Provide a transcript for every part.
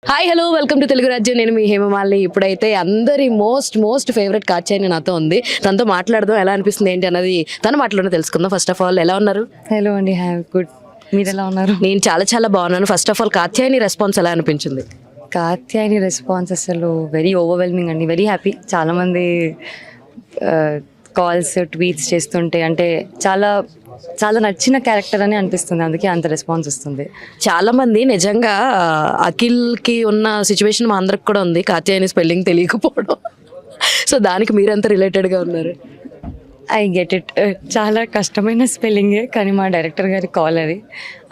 Hi hello welcome to Telugu రాజ్యం. నేను మీ హేమమాలిని. ఇప్పుడైతే అందరి మోస్ట్ ఫేవరెట్ కాచాయని నాతో ఉంది. తనతో మాట్లాడదాం, ఎలా అనిపిస్తుంది ఏంటి అన్నది తను మాట్లాడడం తెలుసుకుందాం. ఫస్ట్ ఆఫ్ ఆల్ ఎలా ఉన్నారు? హలో అండి, హ్యావ్ గుడ్. మీరు ఎలా ఉన్నారు? నేను చాలా బాగున్నాను. First of all Katyayani response ఎలా అనిపించింది? కాత్యాయని రెస్పాన్స్ అసలు వెరీ ఓవర్వెల్మింగ్ అండి. Very happy. చాలామంది కాల్స్ ట్వీట్స్ చేస్తుంటే అంటే చాలా చాలా నచ్చిన క్యారెక్టర్ అని అనిపిస్తుంది. అందుకే అంత రెస్పాన్స్ వస్తుంది. చాలా మంది నిజంగా అఖిల్కి ఉన్న సిచ్యువేషన్ మా అందరికి కూడా ఉంది, కాత్యాయని స్పెల్లింగ్ తెలియకపోవడం. సో దానికి మీరంతా రిలేటెడ్గా ఉన్నారు. I get it. చాలా కష్టమైన స్పెల్లింగే, కానీ మా డైరెక్టర్ గారి కాల్ అది.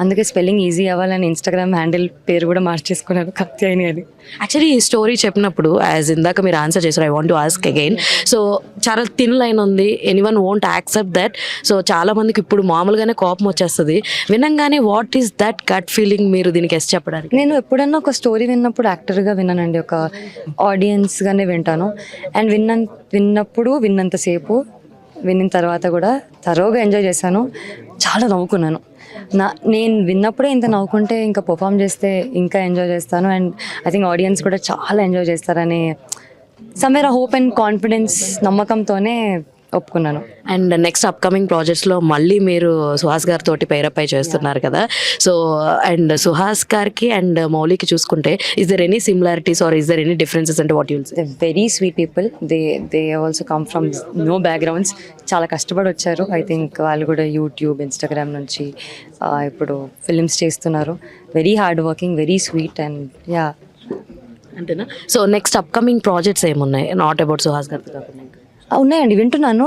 అందుకే స్పెల్లింగ్ ఈజీ అవ్వాలని ఇన్స్టాగ్రామ్ హ్యాండిల్ పేరు కూడా మార్చేసుకున్నారు, కాత్యాయని అని. యాక్చువల్లీ ఈ స్టోరీ చెప్పినప్పుడు యాజ్ ఇందాక మీరు ఆన్సర్ చేశారు, I want to ask again. So చాలా థిన్ లైన్ ఉంది, anyone won't accept that. So చాలా మందికి ఇప్పుడు మామూలుగానే కోపం వచ్చేస్తుంది వినంగానే. What is that gut feeling మీరు దీనికి ఎస్ చెప్పడానికి? నేను ఎప్పుడన్నా ఒక స్టోరీ విన్నప్పుడు యాక్టర్గా విన్నానండి, ఒక ఆడియన్స్గానే వింటాను. అండ్ విన్నప్పుడు విన్నంతసేపు, విన్న తర్వాత కూడా తరోగా ఎంజాయ్ చేశాను. చాలా నవ్వుకున్నాను. నేను విన్నప్పుడే ఇంత నవ్వుకుంటే ఇంకా పర్ఫామ్ చేస్తే ఇంకా ఎంజాయ్ చేస్తాను. అండ్ ఐ థింక్ ఆడియన్స్ కూడా చాలా ఎంజాయ్ చేస్తారని సమ్వేర్ హోప్ అండ్ కాన్ఫిడెన్స్, నమ్మకంతోనే ఒప్పుకున్నాను. అండ్ నెక్స్ట్ అప్కమింగ్ ప్రాజెక్ట్స్లో మళ్ళీ మీరు సుహాస్ గారితో పేరప్ అయి చేస్తున్నారు కదా. సో అండ్ సుహాస్ గారికి అండ్ మౌలికి చూసుకుంటే is there any similarities or is there any differences అంటే what you'll say? They very sweet people. They also come from no backgrounds. చాలా కష్టపడి వచ్చారు. ఐ థింక్ వాళ్ళు కూడా యూట్యూబ్, ఇన్స్టాగ్రామ్ నుంచి ఇప్పుడు ఫిలిమ్స్ చేస్తున్నారు. Very hard working, very sweet and yeah. అంతేనా? సో నెక్స్ట్ అప్కమింగ్ ప్రాజెక్ట్స్ ఏమున్నాయి నాట్ అబౌట్ సుహాస్ గారితో కాకుండా? ఉన్నాయండి, వింటున్నాను.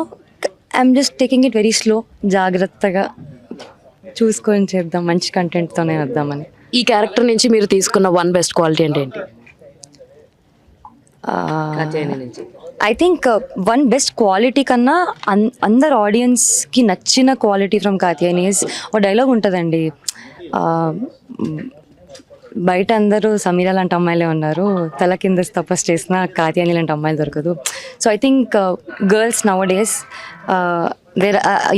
I'm just taking it very slow. జాగ్రత్తగా చూసుకొని చేద్దాం, మంచి కంటెంట్తోనే వద్దామని. ఈ క్యారెక్టర్ నుంచి మీరు తీసుకున్న వన్ బెస్ట్ క్వాలిటీ అంటే ఏంటి? I think one best quality కన్నా అందరు ఆడియన్స్కి నచ్చిన క్వాలిటీ ఫ్రమ్ కాత్యాయని ఇస్ ఒక డైలాగ్ ఉంటుందండి, బయట అందరూ సమీర లాంటి అమ్మాయిలే ఉన్నారు, తల కింద తపస్సు చేసిన కాత్యాయని లాంటి అమ్మాయిలు దొరకదు. So I think girls now days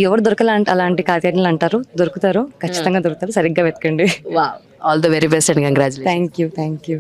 ఎవరు దొరకలాంటి అలాంటి కాత్యాయని అంటారు, దొరుకుతారు, ఖచ్చితంగా దొరుకుతారు. సరిగ్గా వెతకండి. All the very best and congratulations. Thank you.